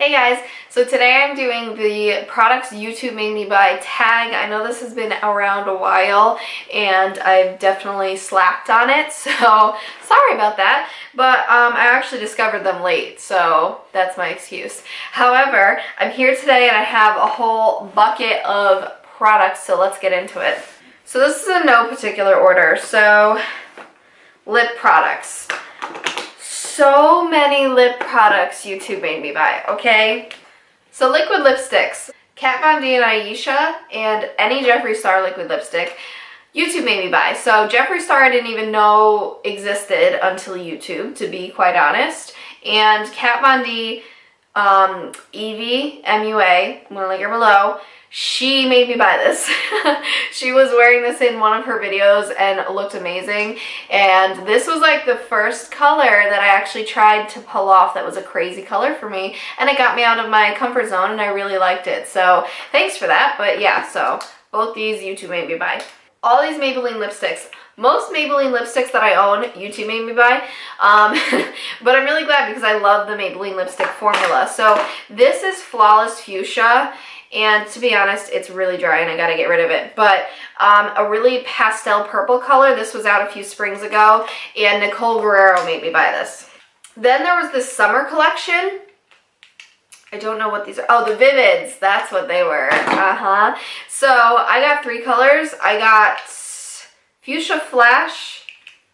Hey guys, so today I'm doing the products YouTube made me buy tag. I know this has been around a while and I've definitely slacked on it, so sorry about that. But I actually discovered them late, so that's my excuse. However, I'm here today and I have a whole bucket of products, so let's get into it. So this is in no particular order. So lip products. So many lip products YouTube made me buy, okay? So liquid lipsticks, Kat Von D and Aisha, and any Jeffree Star liquid lipstick, YouTube made me buy. So Jeffree Star I didn't even know existed until YouTube, to be quite honest. And Kat Von D, Evie, MUA, I'm gonna link her below, she made me buy this. She was wearing this in one of her videos and looked amazing. And this was like the first color that I actually tried to pull off that was a crazy color for me. And it got me out of my comfort zone and I really liked it. So thanks for that. But yeah, so both these YouTube made me buy. All these Maybelline lipsticks. Most Maybelline lipsticks that I own, YouTube made me buy. But I'm really glad because I love the Maybelline lipstick formula. So this is Flawless Fuchsia. And to be honest, it's really dry and I gotta get rid of it. But a really pastel purple color. This was out a few springs ago. And Nicole Guerrero made me buy this. Then there was this summer collection. I don't know what these are. Oh, the Vivids. That's what they were. So I got 3 colors. I got Fuchsia Flash,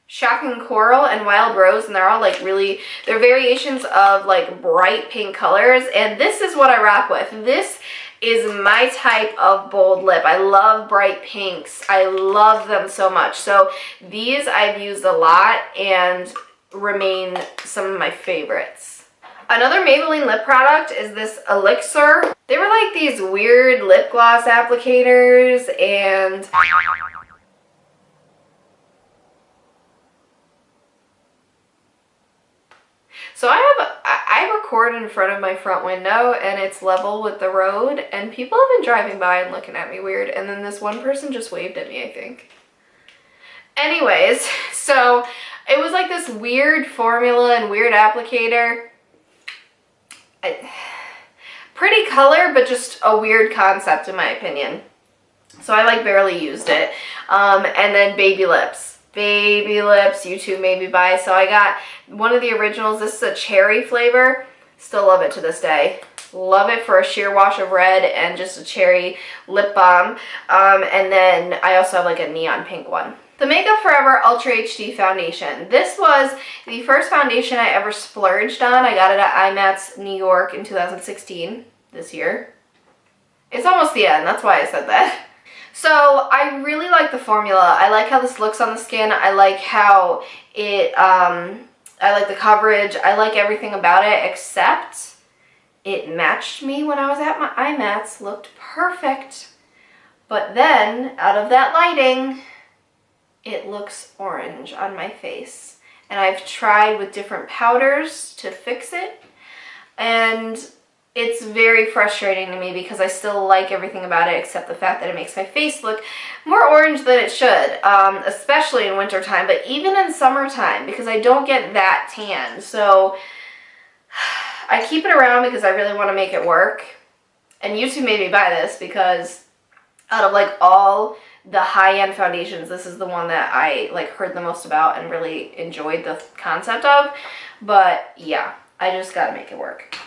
Shocking Coral, and Wild Rose, and they're all like really, they're variations of like bright pink colors, and this is what I rock with. This is my type of bold lip. I love bright pinks. I love them so much. So these I've used a lot and remain some of my favorites. Another Maybelline lip product is this Elixir. They were like these weird lip gloss applicators, and so I record in front of my front window and it's level with the road, and people have been driving by and looking at me weird, and then this one person just waved at me, I think. Anyways, so it was like this weird formula and weird applicator. Pretty color, but just a weird concept in my opinion. So I like barely used it. And then Baby Lips. Baby Lips, YouTube made me buy. So I got one of the originals. This is a cherry flavor. Still love it to this day. Love it for a sheer wash of red and just a cherry lip balm. And then I also have like a neon pink one. The Makeup Forever Ultra HD Foundation. This was the first foundation I ever splurged on. I got it at IMATS New York in 2016, this year. It's almost the end, that's why I said that. So I really like the formula. I like how this looks on the skin. I like how it, I like the coverage. I like everything about it, except it matched me when I was at my IMATS, looked perfect. But then, out of that lighting, it looks orange on my face. And I've tried with different powders to fix it, and it's very frustrating to me because I still like everything about it except the fact that it makes my face look more orange than it should, especially in wintertime, but even in summertime because I don't get that tan. So I keep it around because I really want to make it work. And YouTube made me buy this because out of like all the high-end foundations, this is the one that I like heard the most about and really enjoyed the concept of. But yeah, I just gotta make it work.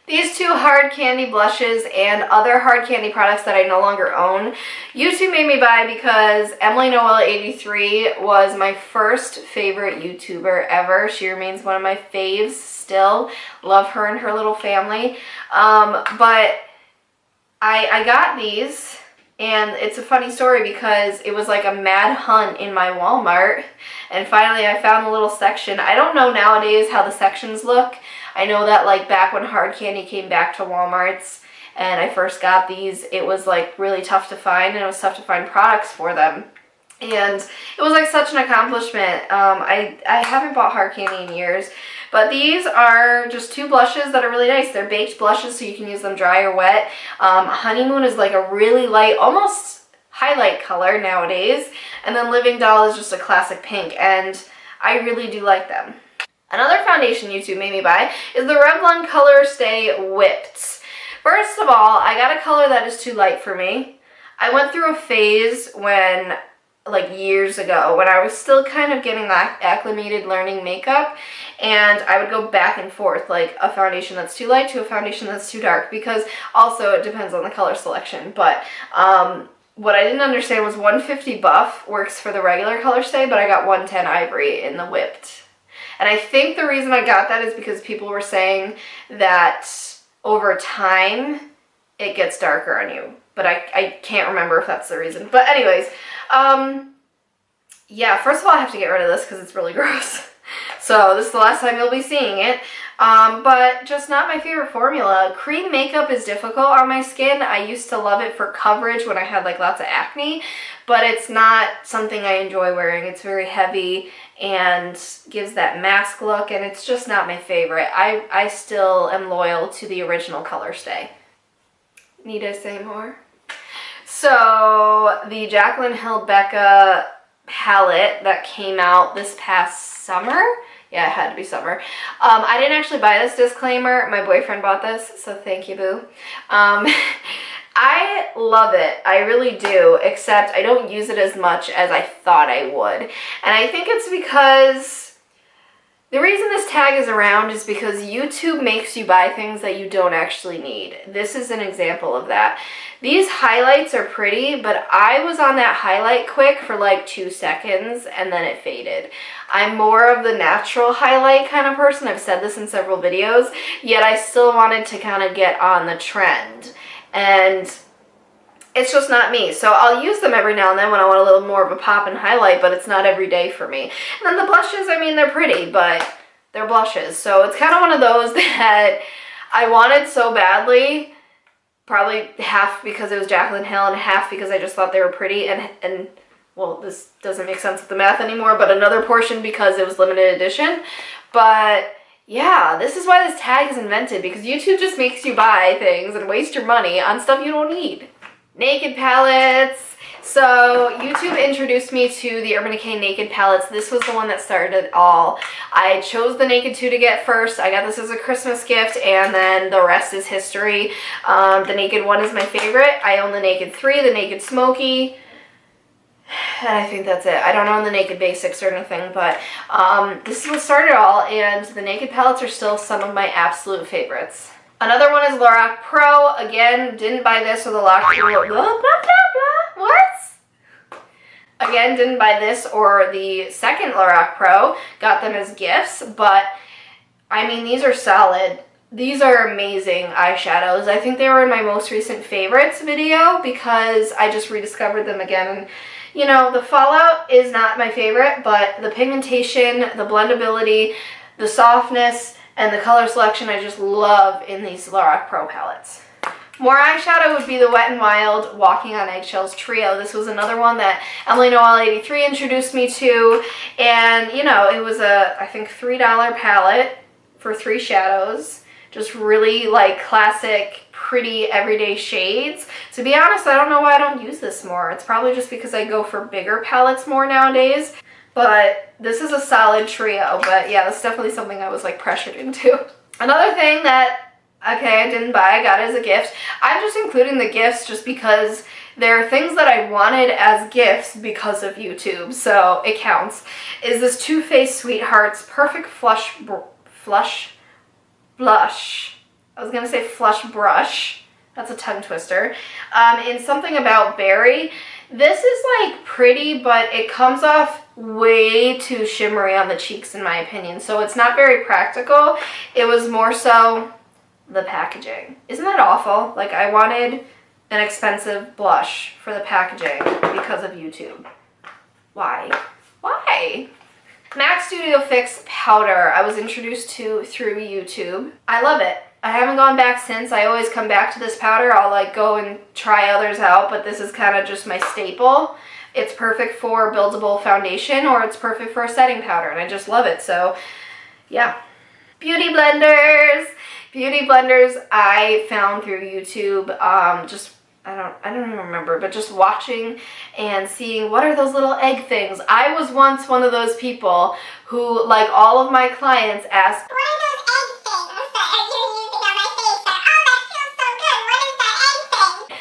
These 2 hard candy blushes and other hard candy products that I no longer own, YouTube made me buy because Emily Noel 83 was my first favorite YouTuber ever. She remains one of my faves still. Love her and her little family. But I got these. And it's a funny story because it was like a mad hunt in my Walmart, and finally I found a little section. I don't know nowadays how the sections look. I know that like back when hard candy came back to Walmarts and I first got these, it was like really tough to find, and it was tough to find products for them. And it was like such an accomplishment. I haven't bought hard candy in years, but these are just 2 blushes that are really nice. They're baked blushes, so you can use them dry or wet. Honeymoon is like a really light, almost highlight color nowadays. And then Living Doll is just a classic pink, and I really do like them. Another foundation YouTube made me buy is the Revlon Color Stay Whipped. First of all, I got a color that is too light for me. I went through a phase when, like years ago, when I was still kind of getting acclimated learning makeup, and I would go back and forth, like a foundation that's too light to a foundation that's too dark, because also it depends on the color selection. But what I didn't understand was 150 Buff works for the regular Color Stay, but I got 110 Ivory in the Whipped. And I think the reason I got that is because people were saying that over time it gets darker on you. But I can't remember if that's the reason. But anyways, yeah, first of all, I have to get rid of this because it's really gross. So this is the last time you'll be seeing it. But just not my favorite formula. Cream makeup is difficult on my skin. I used to love it for coverage when I had like lots of acne, but it's not something I enjoy wearing. It's very heavy and gives that mask look, and it's just not my favorite. I still am loyal to the original Color Stay. Need I say more? So the Jaclyn Hill Becca palette that came out this past summer. Yeah, it had to be summer. I didn't actually buy this, disclaimer. My boyfriend bought this, so thank you, boo. I love it. I really do, except I don't use it as much as I thought I would. And I think it's because the reason this tag is around is because YouTube makes you buy things that you don't actually need. This is an example of that. These highlights are pretty, but I was on that highlight quick for like 2 seconds and then it faded. I'm more of the natural highlight kind of person. I've said this in several videos, yet I still wanted to kind of get on the trend. And it's just not me. So I'll use them every now and then when I want a little more of a pop and highlight, but it's not every day for me. And then the blushes, I mean, they're pretty, but they're blushes. So it's kind of one of those that I wanted so badly, probably half because it was Jaclyn Hill and half because I just thought they were pretty, and well, this doesn't make sense with the math anymore, but another portion because it was limited edition. But yeah, this is why this tag is invented, because YouTube just makes you buy things and waste your money on stuff you don't need. Naked palettes. So YouTube introduced me to the Urban Decay Naked palettes. This was the one that started it all. I chose the Naked 2 to get first. I got this as a Christmas gift, and then the rest is history. The Naked 1 is my favorite. I own the Naked 3, the Naked Smoky, and I think that's it. I don't own the Naked Basics or anything, but this is what started it all, and the Naked palettes are still some of my absolute favorites. Another one is LaurNmakeup Pro. Again, didn't buy this or the What? Again, didn't buy this or the second LaurNmakeup Pro. Got them as gifts, but I mean, these are solid. These are amazing eyeshadows. I think they were in my most recent favorites video because I just rediscovered them again. And you know, the fallout is not my favorite, but the pigmentation, the blendability, the softness, and the color selection I just love in these LaurNmakeup Pro palettes. More eyeshadow would be the Wet n Wild Walking on Eggshells Trio. This was another one that Emily Noel 83 introduced me to, and you know, it was a, I think, $3 palette for 3 shadows. Just really like classic, pretty, everyday shades. To be honest, I don't know why I don't use this more. It's probably just because I go for bigger palettes more nowadays. But this is a solid trio. But yeah, that's definitely something I was like pressured into. Another thing that, okay, I didn't buy, I got as a gift. I'm just including the gifts just because there are things that I wanted as gifts because of YouTube, so it counts. Is this Too Faced Sweethearts Perfect Blush. I was gonna say Flush Brush. That's a tongue twister. In Something About Berry. This is like pretty, but it comes off way too shimmery on the cheeks in my opinion. So it's not very practical. It was more so the packaging. Isn't that awful? Like, I wanted an expensive blush for the packaging because of YouTube. Why? Why? MAC Studio Fix powder I was introduced to through YouTube. I love it. I haven't gone back since. I always come back to this powder. I'll like go and try others out, but this is kind of just my staple. It's perfect for buildable foundation, or it's perfect for a setting powder, and I just love it. So yeah. Beauty blenders. Beauty blenders I found through YouTube. Just I don't even remember, but just watching and seeing what are those little egg things. I was once one of those people who, like all of my clients, asked, what are those egg things that you're using on my face? Oh, that feels so good. What is that egg thing?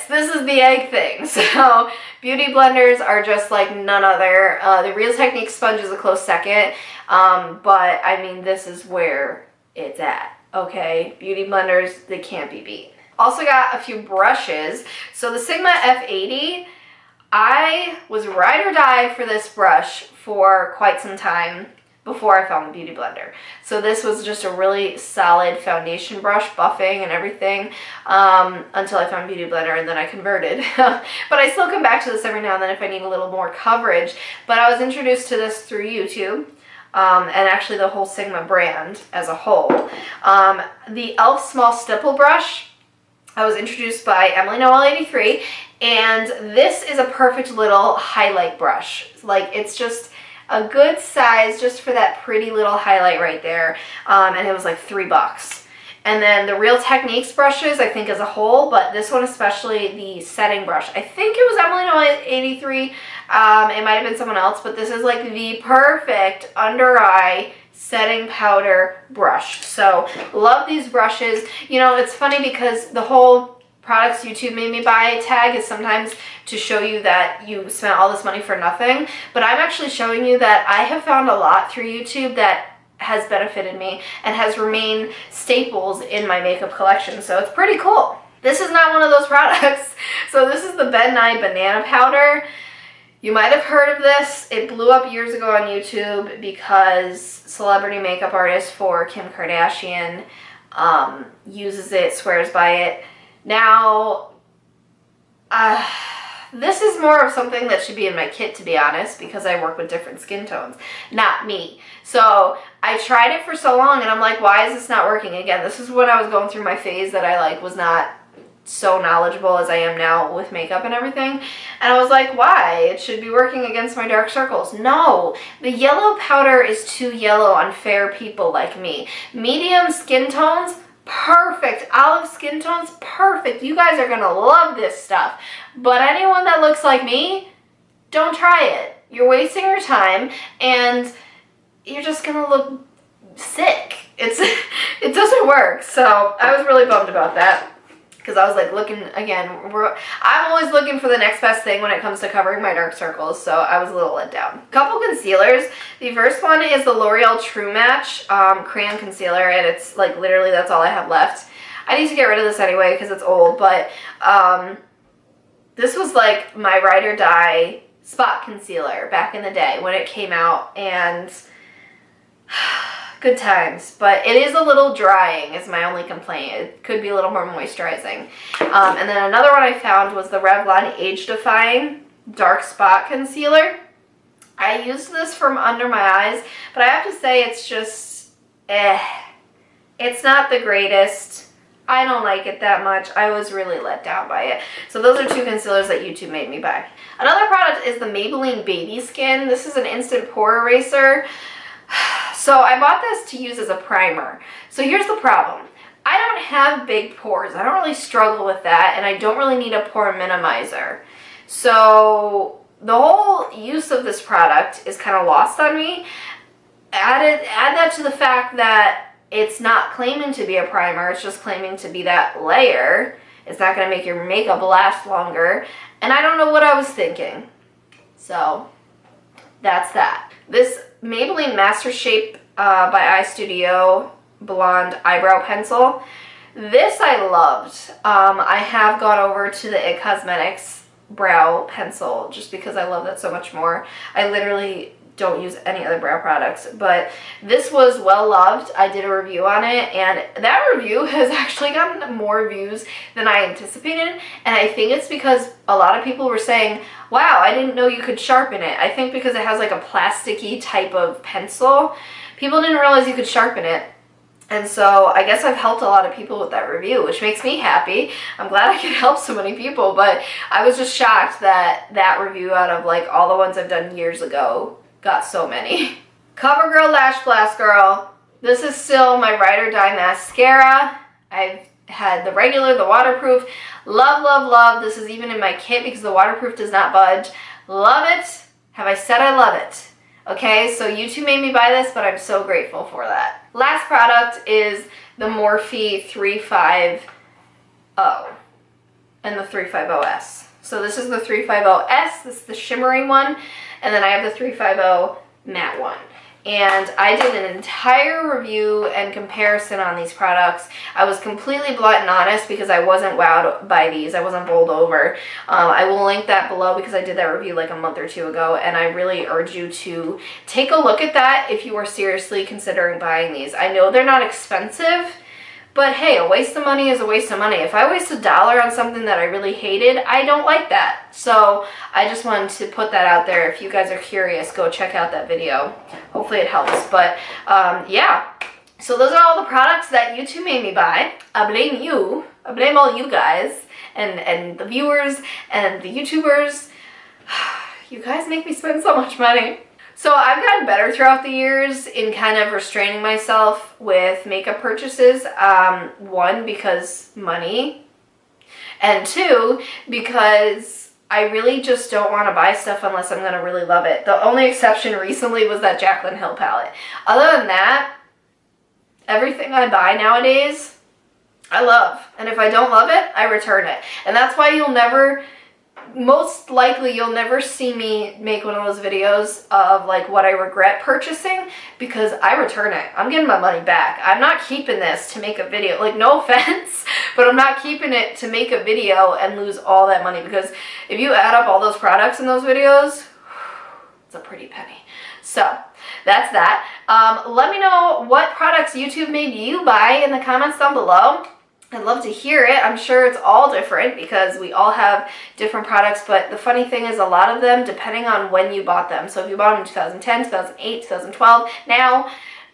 This is the egg thing. So beauty blenders are just like none other. The Real Techniques sponge is a close second, but I mean, this is where it's at. Okay, beauty blenders, they can't be beat. Also got a few brushes. So the Sigma F80, I was ride or die for this brush for quite some time before I found the beauty blender. So this was just a really solid foundation brush, buffing and everything, until I found beauty blender, and then I converted. But I still come back to this every now and then if I need a little more coverage. But I was introduced to this through YouTube. And actually the whole Sigma brand as a whole. The e.l.f. Small Stipple Brush, I was introduced by Emily Noel 83, and this is a perfect little highlight brush. Like, it's just a good size just for that pretty little highlight right there, and it was like $3. And then the Real Techniques brushes, I think as a whole, but this one especially, the setting brush. I think it was Emily Noel 83, it might have been someone else, but this is like the perfect under eye setting powder brush. So love these brushes. You know, it's funny because the whole products YouTube made me buy tag is sometimes to show you that you spent all this money for nothing, but I'm actually showing you that I have found a lot through YouTube that has benefited me and has remained staples in my makeup collection, so it's pretty cool. This is not one of those products. So this is the Ben Nye Banana Powder. You might have heard of this. It blew up years ago on YouTube because celebrity makeup artist for Kim Kardashian uses it, swears by it. Now, this is more of something that should be in my kit, to be honest, because I work with different skin tones, not me. So I tried it for so long and I'm like, why is this not working? Again, this is when I was going through my phase that I like was not so knowledgeable as I am now with makeup and everything. And I was like, why? It should be working against my dark circles. No, the yellow powder is too yellow on fair people like me. Medium skin tones, perfect. Olive skin tones, perfect. You guys are gonna love this stuff. But anyone that looks like me, don't try it. You're wasting your time and you're just gonna look sick. It doesn't work. So I was really bummed about that. Because I was like looking, again, I'm always looking for the next best thing when it comes to covering my dark circles, so I was a little let down. Couple concealers. The first one is the L'Oreal True Match Crayon Concealer, and it's like literally that's all I have left. I need to get rid of this anyway because it's old, but this was like my ride or die spot concealer back in the day when it came out, and good times, but it is a little drying is my only complaint. It could be a little more moisturizing. And then another one I found was the Revlon Age Defying Dark Spot Concealer. I used this from under my eyes, but I have to say it's just, it's not the greatest. I don't like it that much. I was really let down by it. So those are two concealers that YouTube made me buy. Another product is the Maybelline Baby Skin. This is an instant pore eraser. So I bought this to use as a primer. So here's the problem. I don't have big pores. I don't really struggle with that, and I don't really need a pore minimizer. So the whole use of this product is kind of lost on me. Add that to the fact that it's not claiming to be a primer. It's just claiming to be that layer. It's not going to make your makeup last longer. And I don't know what I was thinking. So that's that. This Maybelline Master Shape by iStudio Blonde Eyebrow Pencil. This I loved. I have gone over to the IT Cosmetics Brow Pencil just because I love that so much more. I literally don't use any other brow products, but this was well loved. I did a review on it, and that review has actually gotten more views than I anticipated, and I think it's because a lot of people were saying, wow, I didn't know you could sharpen it. I think because it has like a plasticky type of pencil, people didn't realize you could sharpen it. And so I guess I've helped a lot of people with that review, which makes me happy. I'm glad I could help so many people, but I was just shocked that that review out of like all the ones I've done years ago got so many. CoverGirl Lash Blast Girl. This is still my ride or die mascara. I've had the regular, the waterproof. Love, love, love. This is even in my kit because the waterproof does not budge. Love it. Have I said I love it? Okay, so YouTube made me buy this, but I'm so grateful for that. Last product is the Morphe 350 and the 350S. So this is the 350S, this is the shimmering one, and then I have the 350 matte one. And I did an entire review and comparison on these products. I was completely blunt and honest because I wasn't wowed by these. I wasn't bowled over. I will link that below because I did that review like a month or two ago, and I really urge you to take a look at that if you are seriously considering buying these. I know they're not expensive, but hey, a waste of money is a waste of money. If I waste $1 on something that I really hated, I don't like that. So I just wanted to put that out there. If you guys are curious, go check out that video. Hopefully it helps. But yeah, so those are all the products that YouTube made me buy. I blame you. I blame all you guys and the viewers and the YouTubers. You guys make me spend so much money. So I've gotten better throughout the years in kind of restraining myself with makeup purchases. One, because money, and two, because I really just don't want to buy stuff unless I'm going to really love it. The only exception recently was that Jaclyn Hill palette. Other than that, everything I buy nowadays, I love. And if I don't love it, I return it. And that's why most likely you'll never see me make one of those videos of like what I regret purchasing, because I return it. I'm getting my money back. I'm not keeping this to make a video. Like, no offense, but I'm not keeping it to make a video and lose all that money, because if you add up all those products in those videos, it's a pretty penny. So that's that. Let me know what products YouTube made you buy in the comments down below. I'd love to hear it. I'm sure it's all different because we all have different products, but the funny thing is a lot of them, depending on when you bought them. So if you bought them in 2010, 2008, 2012, now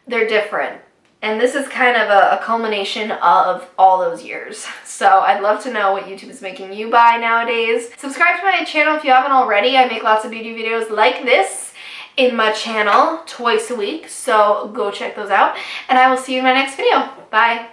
they're different. And this is kind of a culmination of all those years. So I'd love to know what YouTube is making you buy nowadays. Subscribe to my channel if you haven't already. I make lots of beauty videos like this in my channel twice a week. So go check those out. And I will see you in my next video. Bye.